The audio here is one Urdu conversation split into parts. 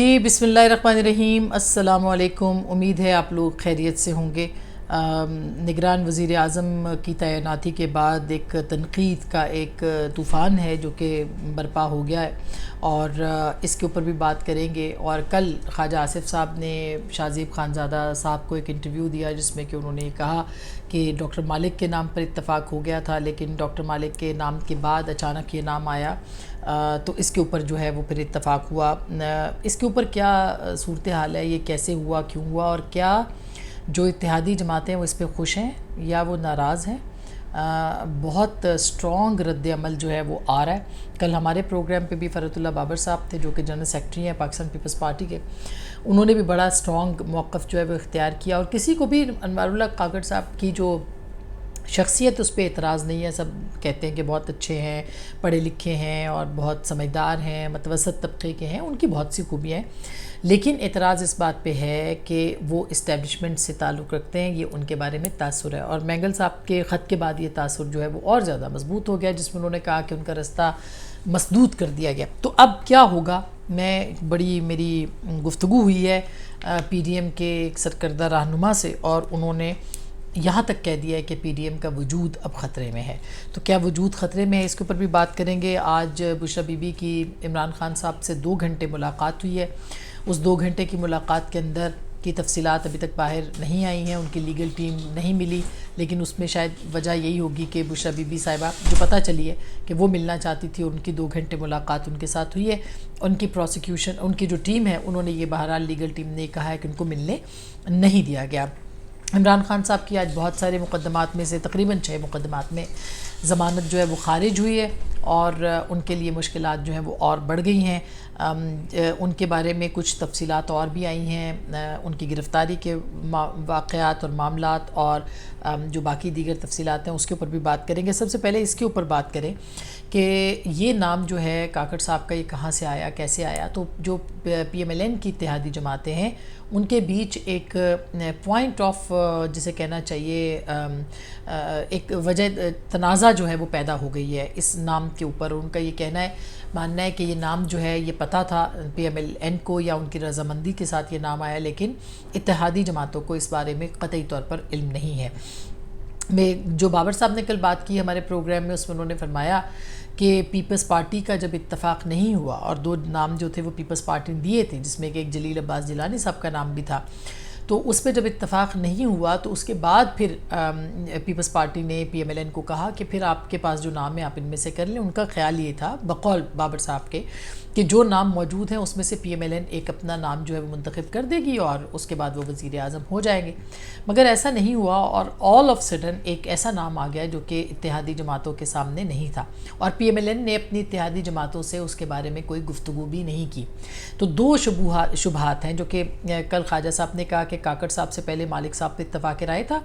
جی بسم اللہ الرحمن الرحیم، السلام علیکم۔ امید ہے آپ لوگ خیریت سے ہوں گے۔ نگران وزیر اعظم کی تعیناتی کے بعد ایک تنقید کا ایک طوفان ہے جو کہ برپا ہو گیا ہے، اور اس کے اوپر بھی بات کریں گے۔ اور کل خواجہ آصف صاحب نے شاہ زیب خانزادہ صاحب کو ایک انٹرویو دیا جس میں کہ انہوں نے کہا کہ ڈاکٹر مالک کے نام پر اتفاق ہو گیا تھا، لیکن ڈاکٹر مالک کے نام کے بعد اچانک یہ نام آیا، تو اس کے اوپر جو ہے وہ پھر اتفاق ہوا۔ اس کے اوپر کیا صورتحال ہے، یہ کیسے ہوا، کیوں ہوا، اور کیا جو اتحادی جماعتیں وہ اس پہ خوش ہیں یا وہ ناراض ہیں؟ بہت سٹرونگ رد عمل جو ہے وہ آ رہا ہے۔ کل ہمارے پروگرام پہ بھی فرحت اللہ بابر صاحب تھے جو کہ جنرل سیکرٹری ہیں پاکستان پیپلز پارٹی کے، انہوں نے بھی بڑا سٹرونگ موقف جو ہے وہ اختیار کیا، اور کسی کو بھی انوار اللہ کاکڑ صاحب کی جو شخصیت اس پہ اعتراض نہیں ہے۔ سب کہتے ہیں کہ بہت اچھے ہیں، پڑھے لکھے ہیں اور بہت سمجھدار ہیں، متوسط طبقے کے ہیں، ان کی بہت سی خوبیاں ہیں، لیکن اعتراض اس بات پہ ہے کہ وہ اسٹیبلشمنٹ سے تعلق رکھتے ہیں، یہ ان کے بارے میں تاثر ہے۔ اور مینگل صاحب کے خط کے بعد یہ تاثر جو ہے وہ اور زیادہ مضبوط ہو گیا، جس میں انہوں نے کہا کہ ان کا رستہ مسدود کر دیا گیا۔ تو اب کیا ہوگا؟ میری گفتگو ہوئی ہے پی ڈی ایم کے ایک سرکردہ رہنما سے، اور انہوں نے یہاں تک کہہ دیا ہے کہ پی ڈی ایم کا وجود اب خطرے میں ہے۔ تو کیا وجود خطرے میں ہے، اس کے اوپر بھی بات کریں گے۔ آج بشریٰ بی بی کی عمران خان صاحب سے 2 گھنٹے ملاقات ہوئی ہے۔ اس 2 گھنٹے کی ملاقات کے اندر کی تفصیلات ابھی تک باہر نہیں آئی ہیں، ان کی لیگل ٹیم نہیں ملی، لیکن اس میں شاید وجہ یہی ہوگی کہ بشریٰ بی بی صاحبہ جو پتہ چلی ہے کہ وہ ملنا چاہتی تھی، اور ان کی 2 گھنٹے ملاقات ان کے ساتھ ہوئی ہے۔ ان کی پروسیکیوشن، ان کی جو ٹیم ہے، انہوں نے یہ بہرحال لیگل ٹیم نے کہا ہے کہ ان کو ملنے نہیں دیا گیا۔ عمران خان صاحب کی آج بہت سارے مقدمات میں سے تقریباً 6 مقدمات میں ضمانت جو ہے وہ خارج ہوئی ہے، اور ان کے لیے مشکلات جو ہیں وہ اور بڑھ گئی ہیں۔ ان کے بارے میں کچھ تفصیلات اور بھی آئی ہیں، ان کی گرفتاری کے واقعات اور معاملات، اور جو باقی دیگر تفصیلات ہیں اس کے اوپر بھی بات کریں گے۔ سب سے پہلے اس کے اوپر بات کریں کہ یہ نام جو ہے کاکڑ صاحب کا، یہ کہاں سے آیا، کیسے آیا؟ تو جو پی ایم ایل این کی اتحادی جماعتیں ہیں ان کے بیچ ایک پوائنٹ آف جسے کہنا چاہیے ایک وجہ تنازع جو ہے وہ پیدا ہو گئی ہے اس نام کے اوپر۔ ان کا یہ ماننا ہے کہ یہ نام جو ہے یہ پتہ تھا پی ایم ایل این کو، یا ان کی رضامندی کے ساتھ یہ نام آیا، لیکن اتحادی جماعتوں کو اس بارے میں قطعی طور پر علم نہیں ہے۔ جو بابر صاحب نے کل بات کی ہمارے پروگرام میں، اس میں انہوں نے فرمایا کہ پیپلز پارٹی کا جب اتفاق نہیں ہوا، اور 2 نام جو تھے وہ پیپلز پارٹی نے دیے تھے، جس میں کہ ایک جلیل عباس جیلانی صاحب کا نام بھی تھا، تو اس پہ جب اتفاق نہیں ہوا تو اس کے بعد پھر پیپلز پارٹی نے پی ایم ایل این کو کہا کہ پھر آپ کے پاس جو نام ہے آپ ان میں سے کر لیں۔ ان کا خیال یہ تھا بقول بابر صاحب کے کہ جو نام موجود ہیں اس میں سے پی ایم ایل این ایک اپنا نام جو ہے وہ منتخب کر دے گی، اور اس کے بعد وہ وزیر اعظم ہو جائیں گے، مگر ایسا نہیں ہوا، اور آل آف سڈن ایک ایسا نام آ گیا جو کہ اتحادی جماعتوں کے سامنے نہیں تھا، اور پی ایم ایل این نے اپنی اتحادی جماعتوں سے اس کے بارے میں کوئی گفتگو بھی نہیں کی۔ تو 2 شبہات ہیں جو کہ کل خواجہ صاحب نے کہا کہ کاکڑ صاحب سے پہلے مالک صاحب پہ اتفاق رائے تھا،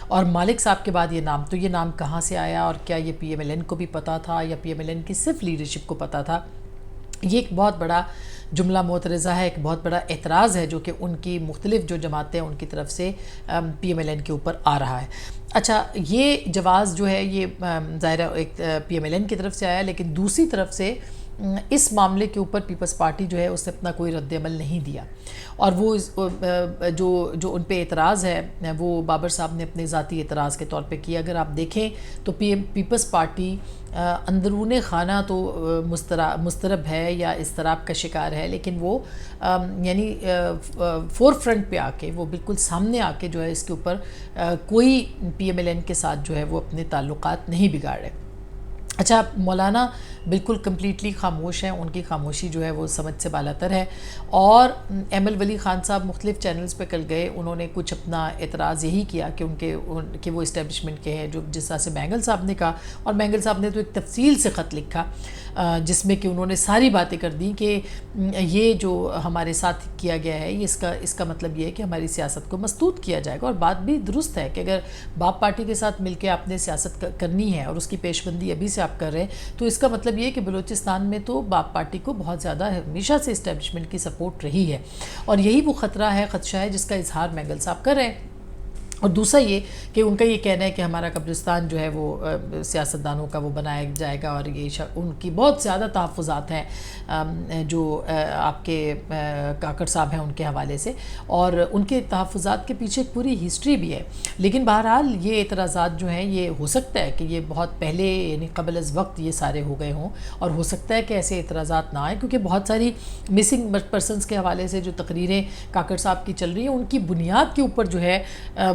اور مالک صاحب کے بعد یہ نام، تو یہ نام کہاں سے آیا، اور کیا یہ پی ایم ایل این کو بھی پتہ تھا یا پی ایم ایل این کی صرف لیڈرشپ کو پتہ تھا؟ یہ ایک بہت بڑا جملہ معترضہ ہے، ایک بہت بڑا اعتراض ہے جو کہ ان کی مختلف جو جماعتیں ان کی طرف سے پی ایم ایل این کے اوپر آ رہا ہے۔ اچھا، یہ جواز جو ہے یہ ظاہرہ ایک پی ایم ایل این کی طرف سے آیا، لیکن دوسری طرف سے اس معاملے کے اوپر پیپلز پارٹی جو ہے اس نے اپنا کوئی رد عمل نہیں دیا، اور وہ جو ان پہ اعتراض ہے وہ بابر صاحب نے اپنے ذاتی اعتراض کے طور پہ کیا۔ اگر آپ دیکھیں تو پیپلز پارٹی اندرون خانہ تو مضطرب ہے یا اضطراب کا شکار ہے، لیکن وہ یعنی فور فرنٹ پہ آ کے، وہ بالکل سامنے آ کے جو ہے اس کے اوپر کوئی پی ایم ایل این کے ساتھ جو ہے وہ اپنے تعلقات نہیں بگاڑ رہے۔ اچھا، مولانا بالکل کمپلیٹلی خاموش ہیں، ان کی خاموشی جو ہے وہ سمجھ سے بالاتر ہے، اور ایمل ولی خان صاحب مختلف چینلز پہ کل گئے، انہوں نے کچھ اپنا اعتراض یہی کیا کہ وہ اسٹیبلشمنٹ کے ہیں، جو جس طرح سے مینگل صاحب نے کہا، اور مینگل صاحب نے تو ایک تفصیل سے خط لکھا جس میں کہ انہوں نے ساری باتیں کر دیں کہ یہ جو ہمارے ساتھ کیا گیا ہے یہ اس کا مطلب یہ ہے کہ ہماری سیاست کو مسدود کیا جائے گا، اور بات بھی درست ہے کہ اگر باپ پارٹی کے ساتھ مل کے آپ نے سیاست کرنی ہے اور اس کی پیش بندی ابھی سے آپ کر رہے ہیں، تو اس کا مطلب یہ ہے کہ بلوچستان میں تو باپ پارٹی کو بہت زیادہ ہمیشہ سے اسٹیبلشمنٹ کی سپورٹ رہی ہے، اور یہی وہ خطرہ ہے، خدشہ ہے جس کا اظہار مینگل صاحب کر رہے ہیں۔ اور دوسرا یہ کہ ان کا یہ کہنا ہے کہ ہمارا قبرستان جو ہے وہ سیاستدانوں کا وہ بنایا جائے گا، اور یہ ان کی بہت زیادہ تحفظات ہیں جو آپ کے کاکڑ صاحب ہیں ان کے حوالے سے، اور ان کے تحفظات کے پیچھے ایک پوری ہسٹری بھی ہے. لیکن بہرحال یہ اعتراضات جو ہیں یہ ہو سکتا ہے کہ یہ بہت پہلے یعنی قبل از وقت یہ سارے ہو گئے ہوں، اور ہو سکتا ہے کہ ایسے اعتراضات نہ آئیں، کیونکہ بہت ساری مسنگ پرسنس کے حوالے سے جو تقریریں کاکڑ صاحب کی چل رہی ہیں ان کی بنیاد کے اوپر جو ہے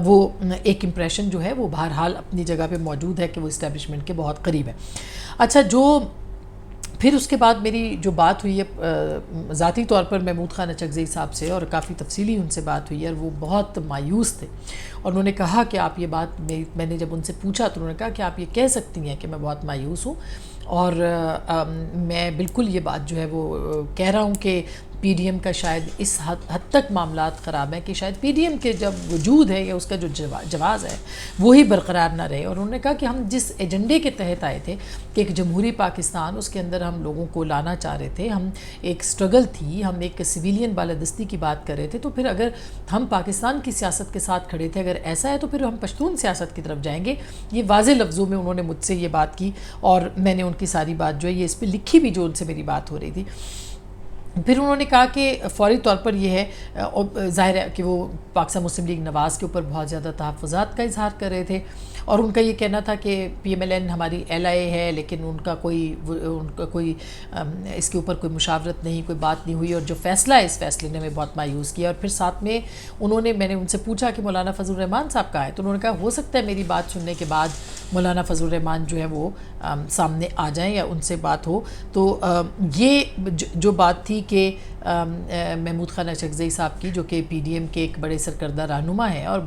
وہ ایک امپریشن جو ہے وہ بہرحال اپنی جگہ پہ موجود ہے کہ وہ اسٹیبلشمنٹ کے بہت قریب ہے. اچھا، جو پھر اس کے بعد میری جو بات ہوئی ہے ذاتی طور پر محمود خان اچکزئی صاحب سے، اور کافی تفصیلی ان سے بات ہوئی ہے، اور وہ بہت مایوس تھے، اور انہوں نے کہا کہ آپ یہ بات، میں نے جب ان سے پوچھا تو انہوں نے کہا کہ آپ یہ کہہ سکتی ہیں کہ میں بہت مایوس ہوں، اور میں بالکل یہ بات جو ہے وہ کہہ رہا ہوں کہ پی ڈی ایم کا شاید اس حد تک معاملات خراب ہیں کہ شاید پی ڈی ایم کے جب وجود ہے یا اس کا جو جواز ہے وہی برقرار نہ رہے. اور انہوں نے کہا کہ ہم جس ایجنڈے کے تحت آئے تھے کہ ایک جمہوری پاکستان، اس کے اندر ہم لوگوں کو لانا چاہ رہے تھے، ہم ایک سٹرگل تھی، ہم ایک سویلین بالادستی کی بات کر رہے تھے، تو پھر اگر ہم پاکستان کی سیاست کے ساتھ کھڑے تھے، اگر ایسا ہے تو پھر ہم پشتون سیاست کی طرف جائیں گے. یہ واضح لفظوں میں انہوں نے مجھ سے یہ بات کی، اور میں نے ان کی ساری بات جو ہے یہ اس پہ لکھی بھی جو ان سے میری بات ہو رہی تھی. پھر انہوں نے کہا کہ فوری طور پر یہ ہے، ظاہر ہے کہ وہ پاکستان مسلم لیگ نواز کے اوپر بہت زیادہ تحفظات کا اظہار کر رہے تھے، اور ان کا یہ کہنا تھا کہ پی ایم ایل این ہماری ایل آئی اے ہے، لیکن ان کا کوئی اس کے اوپر کوئی مشاورت نہیں، کوئی بات نہیں ہوئی، اور جو فیصلہ ہے اس فیصلے نے ہمیں بہت مایوس کیا. اور پھر ساتھ میں میں نے ان سے پوچھا کہ مولانا فضل الرحمان صاحب کہاں ہے، تو انہوں نے کہا ہو سکتا ہے میری بات سننے کے بعد مولانا فضل الرحمان جو ہے وہ سامنے آ جائیں یا ان سے بات ہو. تو یہ جو بات تھی کہ محمود خان اچکزئی صاحب کی، جو کہ پی ڈی ایم کے ایک بڑے سرکردہ رہنما ہیں، اور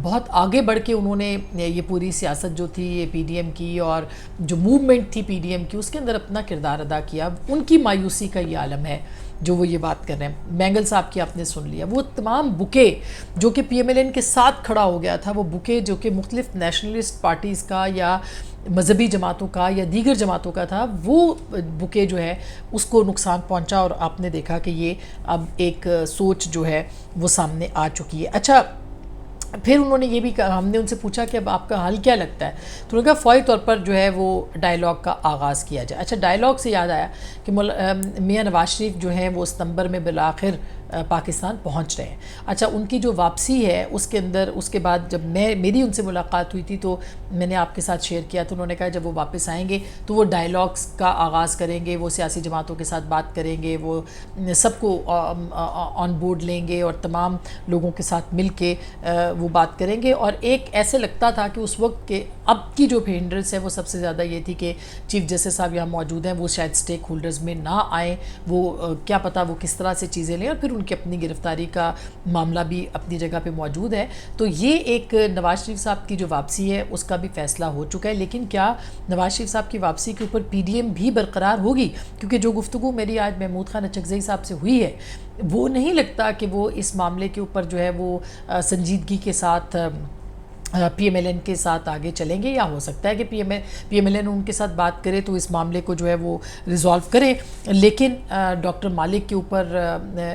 بہت آگے بڑھ کے انہوں نے یہ پوری سیاست جو تھی یہ پی ڈی ایم کی، اور جو موومنٹ تھی پی ڈی ایم کی، اس کے اندر اپنا کردار ادا کیا. ان کی مایوسی کا یہ عالم ہے جو وہ یہ بات کر رہے ہیں. مینگل صاحب کی آپ نے سن لیا، وہ تمام بکے جو کہ پی ایم ایل این کے ساتھ کھڑا ہو گیا تھا، وہ بکے جو کہ مختلف نیشنلسٹ پارٹیز کا یا مذہبی جماعتوں کا یا دیگر جماعتوں کا تھا، وہ بکے جو ہے اس کو نقصان پہنچا، اور آپ نے دیکھا کہ یہ اب ایک سوچ جو ہے وہ سامنے آ چکی ہے. اچھا، پھر انہوں نے یہ بھی کہا، ہم نے ان سے پوچھا کہ اب آپ کا حل کیا لگتا ہے، تو انہوں نے کہا فوری طور پر جو ہے وہ ڈائیلاگ کا آغاز کیا جائے. اچھا، ڈائیلاگ سے یاد آیا کہ میاں نواز شریف جو ہیں وہ ستمبر میں بالآخر پاکستان پہنچ رہے ہیں. اچھا، ان کی جو واپسی ہے اس کے اندر، اس کے بعد جب میری ان سے ملاقات ہوئی تھی تو میں نے آپ کے ساتھ شیئر کیا، تو انہوں نے کہا جب وہ واپس آئیں گے تو وہ ڈائیلاگس کا آغاز کریں گے، وہ سیاسی جماعتوں کے ساتھ بات کریں گے، وہ سب کو آن بورڈ لیں گے اور تمام لوگوں کے ساتھ مل کے وہ بات کریں گے. اور ایک ایسے لگتا تھا کہ اس وقت کے اب کی جو ہنڈرنس ہے وہ سب سے زیادہ یہ تھی کہ چیف جسٹس صاحب یہاں موجود ہیں، وہ شاید سٹیک ہولڈرز میں نہ آئیں، وہ کیا پتہ وہ کس طرح سے چیزیں لیں، اور پھر ان کی اپنی گرفتاری کا معاملہ بھی اپنی جگہ پہ موجود ہے. تو یہ ایک نواز شریف صاحب کی جو واپسی ہے اس کا بھی فیصلہ ہو چکا ہے. لیکن کیا نواز شریف صاحب کی واپسی کے اوپر پی ڈی ایم بھی برقرار ہوگی؟ کیونکہ جو گفتگو میری آج محمود خان اچکزئی صاحب سے ہوئی ہے وہ نہیں لگتا کہ وہ اس معاملے کے اوپر جو ہے وہ سنجیدگی کے ساتھ پی ایم ایل این کے ساتھ آگے چلیں گے، یا ہو سکتا ہے کہ پی ایم ایل این ان کے ساتھ بات کرے تو اس معاملے کو جو ہے وہ ریزالو کرے. لیکن ڈاکٹر مالک کے اوپر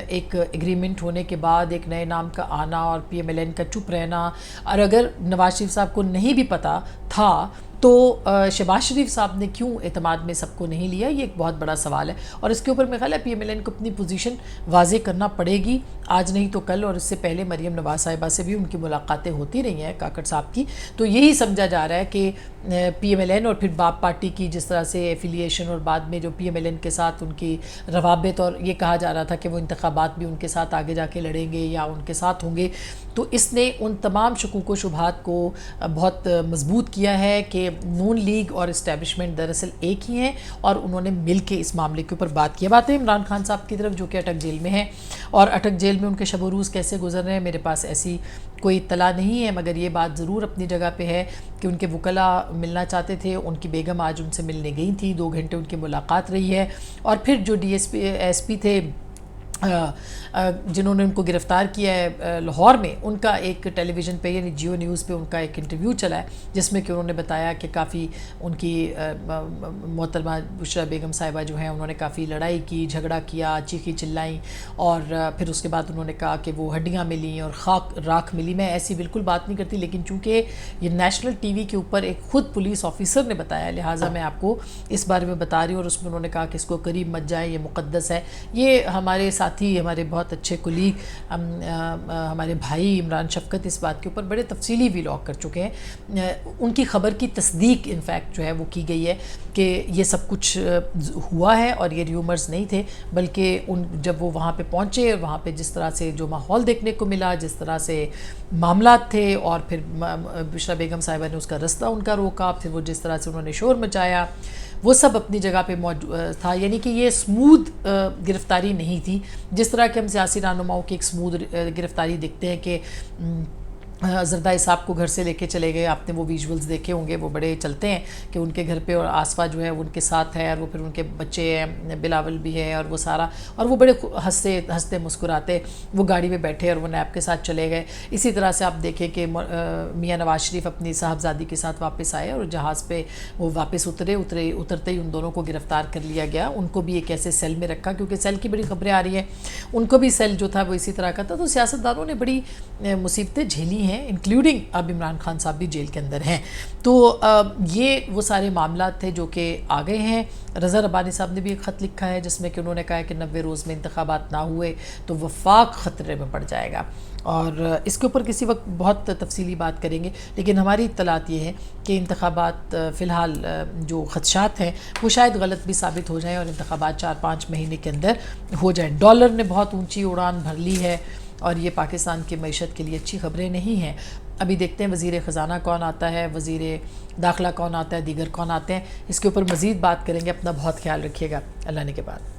ایک ایگریمنٹ ہونے کے بعد ایک نئے نام کا آنا اور پی ایم ایل این کا چپ رہنا، اور اگر نواز شریف صاحب کو نہیں بھی پتہ تھا تو شہباز شریف صاحب نے کیوں اعتماد میں سب کو نہیں لیا، یہ ایک بہت بڑا سوال ہے. اور اس کے اوپر میں خیال ہے پی ایم ایل این کو اپنی پوزیشن واضح کرنا پڑے گی، آج نہیں تو کل. اور اس سے پہلے مریم نواز صاحبہ سے بھی ان کی ملاقاتیں ہوتی رہی ہیں کاکڑ صاحب کی. تو یہی سمجھا جا رہا ہے کہ پی ایم ایل این اور پھر باپ پارٹی کی جس طرح سے ایفیلیشن، اور بعد میں جو پی ایم ایل این کے ساتھ ان کی روابط، اور یہ کہا جا رہا تھا کہ وہ انتخابات بھی ان کے ساتھ آگے جا کے لڑیں گے یا ان کے ساتھ ہوں گے، تو اس نے ان تمام شکوک و شبہات کو بہت مضبوط کیا ہے کہ نون لیگ اور اسٹیبلشمنٹ دراصل ایک ہی ہیں، اور انہوں نے مل کے اس معاملے کے اوپر بات کیا. بات ہے عمران خان صاحب کی طرف جو کہ اٹک جیل میں ہیں، اور اٹک جیل میں ان کے شب و روز کیسے گزر رہے ہیں میرے پاس ایسی کوئی اطلاع نہیں ہے، مگر یہ بات ضرور اپنی جگہ پہ ہے کہ ان کے وکلاء ملنا چاہتے تھے، ان کی بیگم آج ان سے ملنے گئی تھی، 2 گھنٹے ان کی ملاقات رہی ہے. اور پھر جو ایس پی تھے جنہوں نے ان کو گرفتار کیا ہے لاہور میں، ان کا ایک ٹیلی ویژن پہ یعنی جیو نیوز پہ ان کا ایک انٹرویو چلا ہے، جس میں کہ انہوں نے بتایا کہ کافی ان کی محترمہ بشریٰ بیگم صاحبہ جو ہیں انہوں نے کافی لڑائی کی، جھگڑا کیا، چیخی چلائیں، اور پھر اس کے بعد انہوں نے کہا کہ وہ ہڈیاں ملیں اور راکھ ملی۔ میں ایسی بالکل بات نہیں کرتی، لیکن چونکہ یہ نیشنل ٹی وی کے اوپر ایک خود پولیس آفیسر نے بتایا، لہٰذا میں آپ کو اس بارے میں بتا رہی ہوں، اور اس میں انہوں نے کہا کہ اس کو قریب مت جائیں، یہ مقدس ہے۔ یہ ہمارے ساتھی، ہمارے بہت اچھے کولیگ، ہمارے بھائی عمران شفقت اس بات کے اوپر بڑے تفصیلی ویلاگ کر چکے ہیں۔ ان کی خبر کی تصدیق انفیکٹ جو ہے وہ کی گئی ہے کہ یہ سب کچھ ہوا ہے اور یہ ریومرز نہیں تھے، بلکہ جب وہ وہاں پہ پہنچے، وہاں پہ جس طرح سے جو ماحول دیکھنے کو ملا، جس طرح سے معاملات تھے، اور پھر بشریٰ بیگم صاحبہ نے اس کا رستہ ان کا روکا، پھر وہ جس طرح سے انہوں نے شور مچایا، وہ سب اپنی جگہ پہ تھا۔ یعنی کہ یہ سمودھ گرفتاری نہیں تھی، جس طرح کہ ہم سیاسی رہنماؤں کی ایک سمودھ گرفتاری دیکھتے ہیں کہ زردائی صاحب کو گھر سے لے کے چلے گئے، آپ نے وہ ویژولز دیکھے ہوں گے، وہ بڑے چلتے ہیں کہ ان کے گھر پہ، اور آصفہ جو ہے وہ ان کے ساتھ ہے، اور وہ پھر ان کے بچے ہیں، بلاول بھی ہے، اور وہ سارا، اور وہ بڑے ہنستے مسکراتے وہ گاڑی میں بیٹھے اور وہ نیب کے ساتھ چلے گئے۔ اسی طرح سے آپ دیکھیں کہ میاں نواز شریف اپنی صاحبزادی کے ساتھ واپس آئے، اور جہاز پہ وہ واپس اترتے ہی ان دونوں کو گرفتار کر لیا گیا۔ ان کو بھی ایک ایسے سیل میں رکھا، کیونکہ سیل کی بڑی خبریں آ رہی ہیں، ان کو بھی سیل جو تھا وہ اسی طرح کا تھا۔ تو سیاستدانوں نے بڑی مصیبتیں جھیلی ہیں، انکلوڈنگ اب عمران خان صاحب بھی جیل کے اندر ہیں۔ تو یہ وہ سارے معاملات تھے جو کہ آ گئے ہیں۔ رضا ربانی صاحب نے بھی ایک خط لکھا ہے، جس میں کہ انہوں نے کہا ہے کہ 90 روز میں انتخابات نہ ہوئے تو وفاق خطرے میں پڑ جائے گا، اور اس کے اوپر کسی وقت بہت تفصیلی بات کریں گے، لیکن ہماری اطلاعات یہ ہے کہ انتخابات فی الحال جو خدشات ہیں وہ شاید غلط بھی ثابت ہو جائیں، اور انتخابات 4-5 مہینے کے اندر ہو جائیں۔ ڈالر نے بہت اونچی اڑان بھر لی ہے، اور یہ پاکستان کی معیشت کے لیے اچھی خبریں نہیں ہیں۔ ابھی دیکھتے ہیں وزیر خزانہ کون آتا ہے، وزیر داخلہ کون آتا ہے، دیگر کون آتے ہیں، اس کے اوپر مزید بات کریں گے۔ اپنا بہت خیال رکھیے گا، اللہ نے کے بعد۔